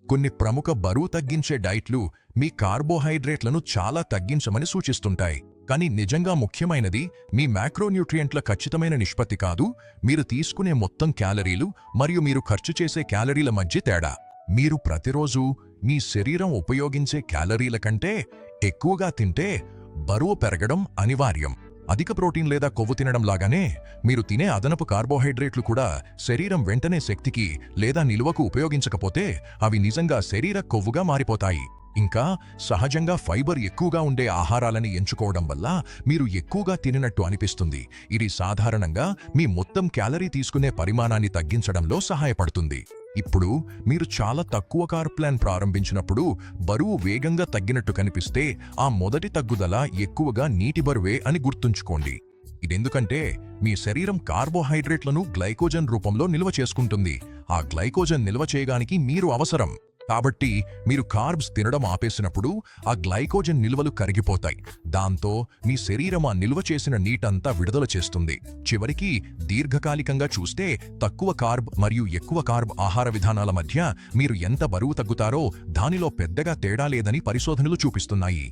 కొన్ని ప్రముఖ బరువు తగ్గించే డైట్లు మీ కార్బోహైడ్రేట్లను చాలా తగ్గించమని సూచిస్తుంటాయి. కానీ నిజంగా ముఖ్యమైనది మీ మ్యాక్రోన్యూట్రియంట్ల ఖచ్చితమైన నిష్పత్తి కాదు, మీరు తీసుకునే మొత్తం క్యాలరీలు మరియు మీరు ఖర్చు చేసే క్యాలరీల మధ్య తేడా. మీరు ప్రతిరోజు మీ శరీరం ఉపయోగించే క్యాలరీల కంటే ఎక్కువగా తింటే బరువు పెరగడం అనివార్యం. అధిక ప్రోటీన్ లేదా కొవ్వు తినడం లాగానే మీరు తినే అదనపు కార్బోహైడ్రేట్లు కూడా శరీరం వెంటనే శక్తికి లేదా నిలువకు ఉపయోగించకపోతే అవి నిజంగా శరీర కొవ్వుగా మారిపోతాయి. ఇంకా సహజంగా ఫైబర్ ఎక్కువగా ఉండే ఆహారాలని ఎంచుకోవడం వల్ల మీరు ఎక్కువగా తిననట్టు అనిపిస్తుంది. ఇది సాధారణంగా మీ మొత్తం క్యాలరీ తీసుకునే పరిమాణాన్ని తగ్గించడంలో సహాయపడుతుంది. ఇప్పుడు మీరు చాలా తక్కువ కార్బ్ ప్లాన్ ప్రారంభించినప్పుడు బరువు వేగంగా తగ్గినట్టు కనిపిస్తే ఆ మొదటి తగ్గుదల ఎక్కువగా నీటి బరువే అని గుర్తుంచుకోండి. ఇదెందుకంటే మీ శరీరం కార్బోహైడ్రేట్లను గ్లైకోజన్ రూపంలో నిల్వ చేసుకుంటుంది. ఆ గ్లైకోజన్ నిల్వ చేయడానికి మీరు అవసరం. కాబట్టి మీరు కార్బ్స్ తినడం ఆపేసినప్పుడు ఆ గ్లైకోజన్ నిల్వలు కరిగిపోతాయి. దాంతో మీ శరీరం ఆ నిల్వ చేసిన నీటంతా విడుదల చేస్తుంది. చివరికి దీర్ఘకాలికంగా చూస్తే తక్కువ కార్బ్ మరియు ఎక్కువ కార్బ్ ఆహార విధానాల మధ్య మీరు ఎంత బరువు తగ్గుతారో దానిలో పెద్దగా తేడా లేదని పరిశోధనలు చూపిస్తున్నాయి.